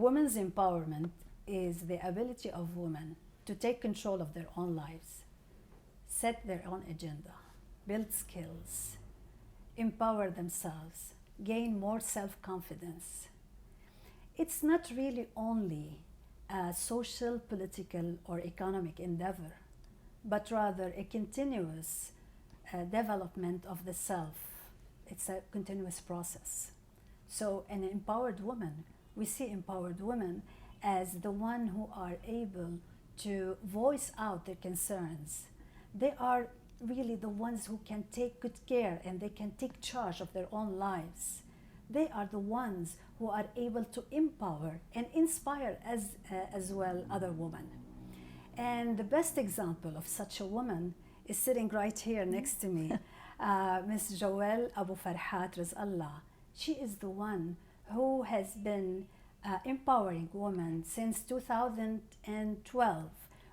women's empowerment is the ability of women to take control of their own lives, set their own agenda, build skills, empower themselves, gain more self-confidence. It's not really only a social, political, or economic endeavor, but rather a continuous development of the self. It's a continuous process. So an empowered woman, we see empowered women as the one who are able to voice out their concerns. They are really the ones who can take good care and they can take charge of their own lives. They are the ones who are able to empower and inspire as well other women. And the best example of such a woman is sitting right here next to me, Miss Joelle Abou Farhat Rizkallah. She is the one who has been empowering women since 2012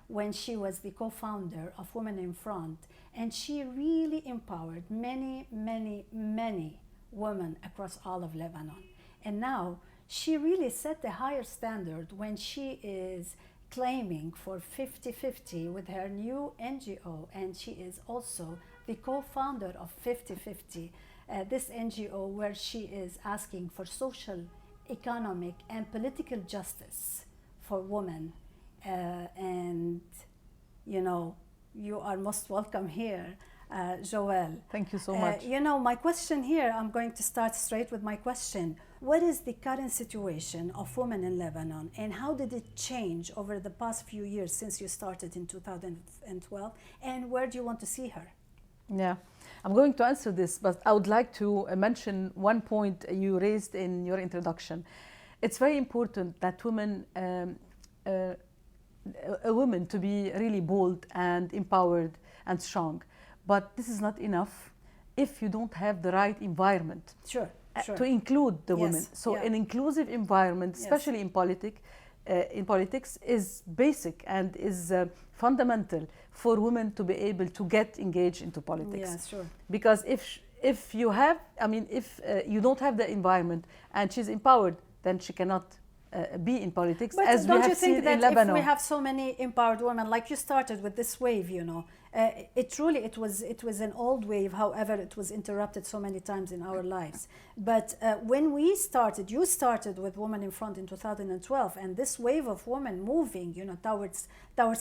when she was the co-founder of Women in Front, and she really empowered many, many, many women across all of Lebanon. And now she really set a higher standard when she is claiming for 50-50 with her new NGO, and she is also the co-founder of 50-50, this NGO where she is asking for social, economic, and political justice for women. And you know, you are most welcome here, Joelle. Thank you so much. You know, my question here, I'm going to start straight with my question. What is the current situation of women in Lebanon, and how did it change over the past few years since you started in 2012, and where do you want to see her? Yeah, I'm going to answer this, but I would like to mention one point you raised in your introduction. It's very important that women, a woman to be really bold and empowered and strong. But this is not enough if you don't have the right environment to include the women. So an inclusive environment, especially in politics, is basic and is fundamental for women to be able to get engaged into politics. Yeah, sure. Because if you have, I mean, if you don't have the environment and she's empowered, then she cannot be in politics, but as we have seen in Lebanon. But don't you think that if we have so many empowered women, like you started with this wave, you know, it was an old wave, however, it was interrupted so many times in our lives. But when we started, you started with Women in Front in 2012, and this wave of women moving, you know, towards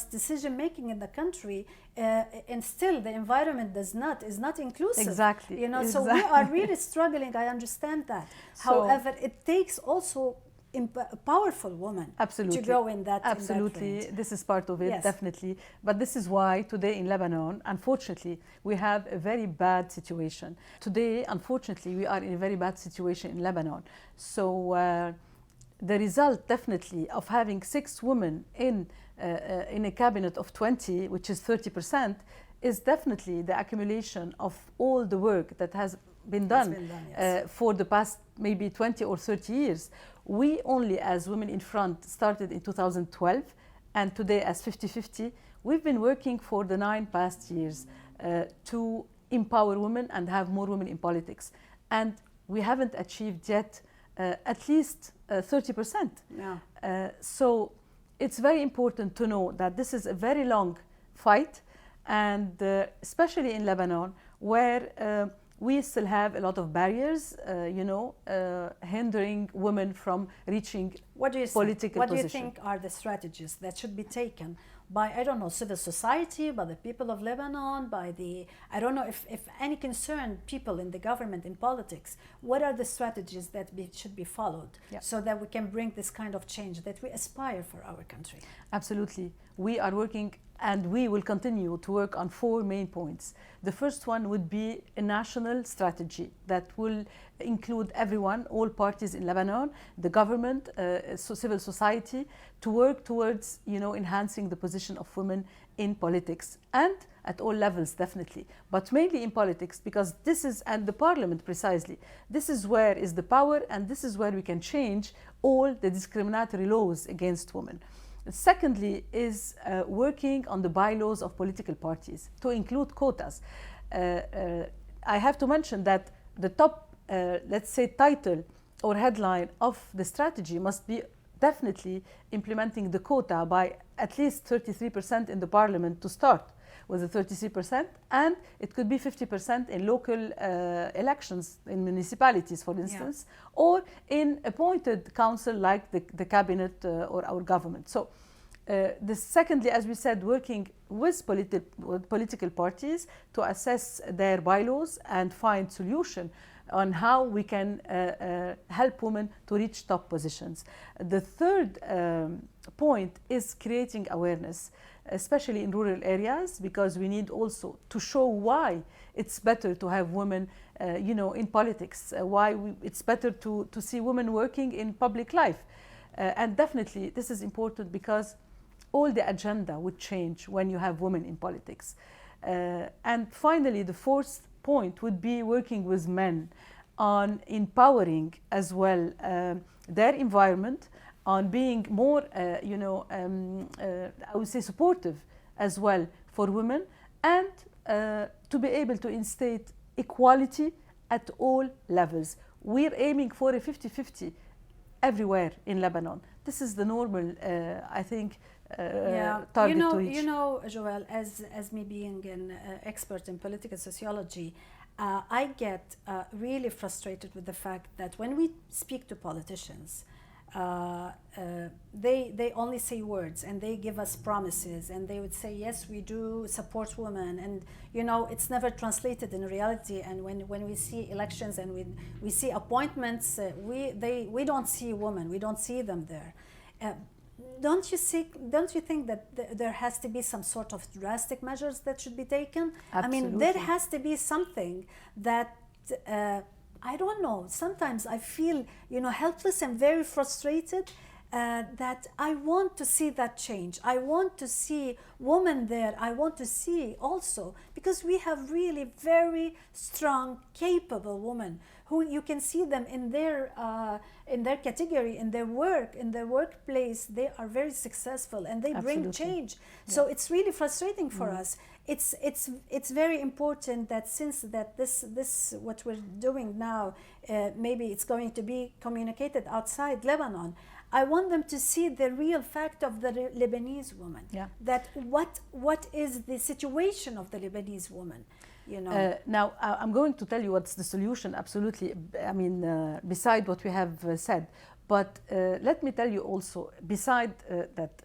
decision making in the country, and still the environment is not inclusive. Exactly. You know, exactly. So we are really struggling. I understand that. However, it takes also a powerful woman to go in that. Absolutely, this is part of it, definitely. But this is why today in Lebanon, unfortunately, we have a very bad situation. Today, unfortunately, we are in a very bad situation in Lebanon. So the result, definitely, of having 6 women in a cabinet of 20, which is 30%, is definitely the accumulation of all the work that has been done, for the past maybe 20 or 30 years. We only, as Women in Front, started in 2012, and today as 50-50, we've been working for the 9 past years to empower women and have more women in politics. And we haven't achieved yet at least 30%. Yeah. So it's very important to know that this is a very long fight, and especially in Lebanon, where we still have a lot of barriers, hindering women from reaching political positions. What do you think are the strategies that should be taken by, I don't know, civil society, by the people of Lebanon, by the, I don't know if any concerned people in the government, in politics, what are the strategies that should be followed so that we can bring this kind of change that we aspire for our country? Absolutely. We are working, and we will continue to work on 4 main points. The first one would be a national strategy that will include everyone, all parties in Lebanon, the government, civil society, to work towards, enhancing the position of women in politics, and at all levels, definitely, but mainly in politics, because this is, and the parliament precisely, this is where is the power, and this is where we can change all the discriminatory laws against women. Secondly is working on the bylaws of political parties to include quotas. I have to mention that the top, let's say, title or headline of the strategy must be definitely implementing the quota by at least 33% in the parliament to start with the 33%, and it could be 50% in local elections in municipalities, for instance, or in appointed council like the cabinet or our government. So secondly, as we said, working with political parties to assess their bylaws and find solution on how we can help women to reach top positions. The third point is creating awareness, especially in rural areas, because we need also to show why it's better to have women in politics, why it's better to see women working in public life. And definitely this is important because all the agenda would change when you have women in politics. And finally, the fourth point would be working with men on empowering as well their environment, on being more, I would say, supportive as well for women, and to be able to instate equality at all levels. We're aiming for a 50-50 everywhere in Lebanon. This is the normal, I think, target to reach. You know, Joelle, as me being an expert in political sociology, I get really frustrated with the fact that when we speak to politicians, they only say words and they give us promises and they would say, yes, we do support women, and it's never translated in reality. And when we see elections and we see appointments, we don't see women, we don't see them there. Don't you think that there has to be some sort of drastic measures that should be taken? Absolutely. I mean, there has to be something that I don't know. Sometimes I feel, helpless and very frustrated that I want to see that change. I want to see women there. I want to see also, because we have really very strong, capable women who you can see them in their category, in their work, in their workplace. They are very successful and they bring change. Yeah. So it's really frustrating for us. It's very important that since that this what we're doing now, maybe it's going to be communicated outside Lebanon. I want them to see the real fact of the Lebanese woman. Yeah. That what is the situation of the Lebanese woman. Now, I'm going to tell you what's the solution, absolutely, I mean, beside what we have said. But let me tell you also, beside that,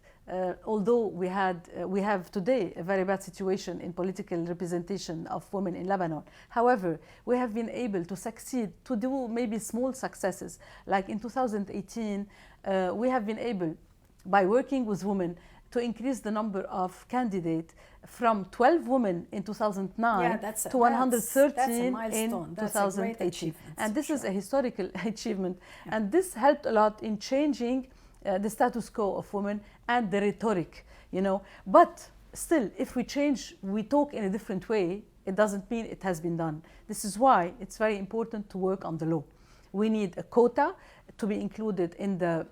although we have today a very bad situation in political representation of women in Lebanon, however, we have been able to succeed, to do maybe small successes. Like in 2018, we have been able, by working with women, to increase the number of candidates from 12 women in 2009 to 113 in 2018. And this is a historical achievement. Yeah. And this helped a lot in changing the status quo of women and the rhetoric, But still, if we talk in a different way, it doesn't mean it has been done. This is why it's very important to work on the law. We need a quota to be included in the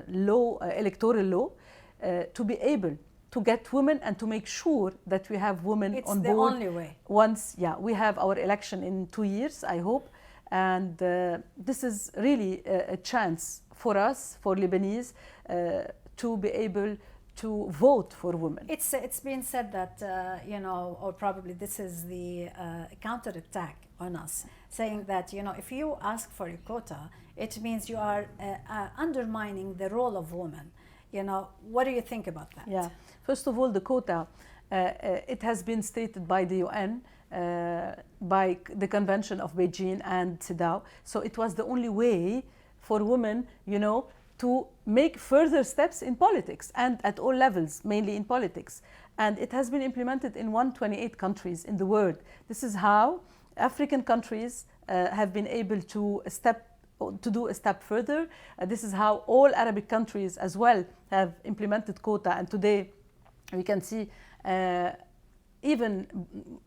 law, electoral law, to be able to get women and to make sure that we have women on board. It's the only way. Once, we have our election in 2 years, I hope, and this is really a chance for us, for Lebanese, to be able to vote for women. It's been said that or probably this is the counterattack on us, saying that if you ask for a quota, it means you are undermining the role of women. What do you think about that? Yeah, first of all, the quota, it has been stated by the UN, by the Convention of Beijing and CEDAW. So it was the only way for women, to make further steps in politics and at all levels, mainly in politics. And it has been implemented in 128 countries in the world. This is how African countries have been able to do a step further. This is how all Arabic countries as well have implemented quota. And today we can see even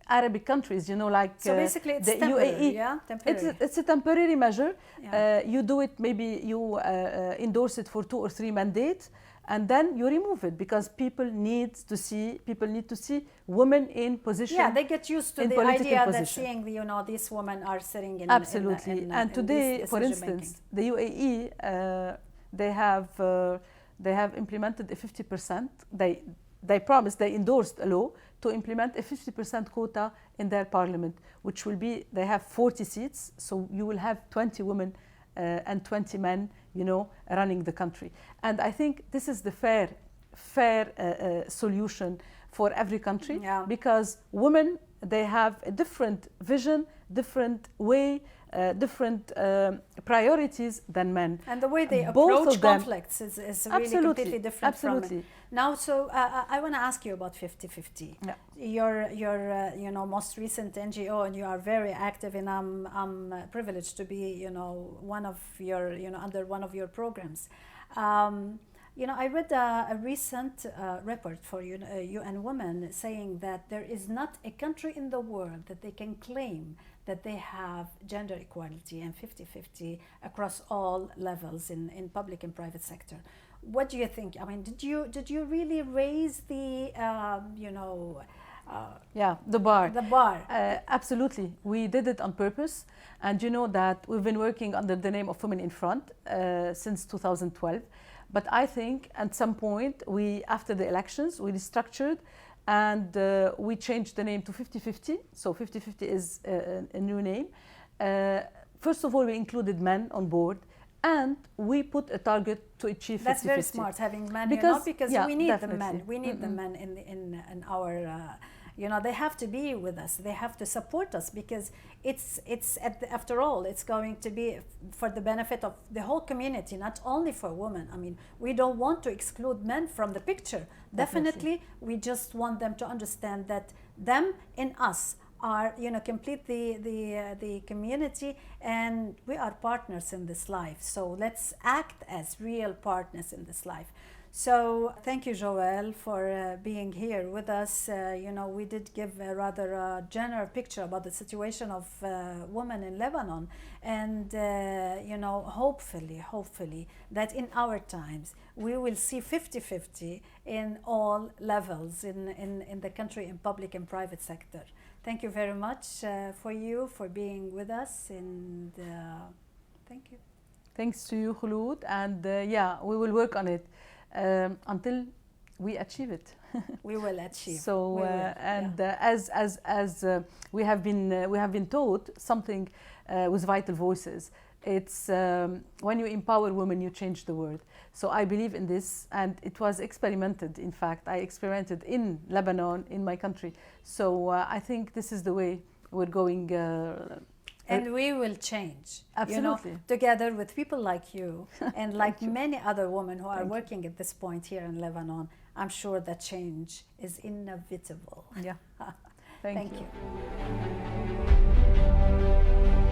Arabic countries, like so basically it's the UAE. Yeah? Temporary. It's a temporary measure. Yeah. You do it, maybe you endorse it for 2 or 3 mandates, and then you remove it because people need to see women in position. Yeah, they get used to the idea that seeing these women are sitting in absolutely. And today, for instance, the UAE they have implemented a 50%. They endorsed a law to implement a 50% quota in their parliament, which will be, they have 40 seats, so you will have 20 women and 20 men, running the country. And I think this is the fair solution for every country, because women, they have a different vision, different way, different priorities than men. And the way they approach conflicts is really completely different from it. Now, so I want to ask you about 50-50. Yeah. Your most recent NGO, and you are very active, and I'm privileged to be one of your under one of your programs. I read a recent report for UN Women saying that there is not a country in the world that they can claim that they have gender equality and 50-50 across all levels in public and private sector. What do you think? I mean, did you really raise the the bar? The bar. Absolutely, we did it on purpose, and you know that we've been working under the name of Women in Front since 2012. But I think at some point, after the elections, we restructured and we changed the name to 50-50. So 50-50 is a new name. First of all, we included men on board, and we put a target to achieve 50-50. That's very smart, having men, because we need the men. We need the men in our... they have to be with us. They have to support us, because after all, it's going to be for the benefit of the whole community, not only for women. I mean, we don't want to exclude men from the picture. Definitely, we just want them to understand that them and us are, complete the community, and we are partners in this life. So let's act as real partners in this life. So thank you, Joelle, for being here with us. We did give a rather general picture about the situation of women in Lebanon, and hopefully that in our times we will see 50-50 in all levels in the country, in public and private sector. Thank you very much for being with us, and thank you. Thanks to you, Khouloud, and we will work on it until we achieve it. We will achieve. So as we have been taught something with Vital Voices. It's when you empower women, you change the world. So I believe in this, and it was experimented. In fact, I experimented in Lebanon, in my country. So I think this is the way we're going. And we will change. Absolutely. Together with people like you and like many other women who are working at this point here in Lebanon, I'm sure that change is inevitable. Yeah. Thank you. You.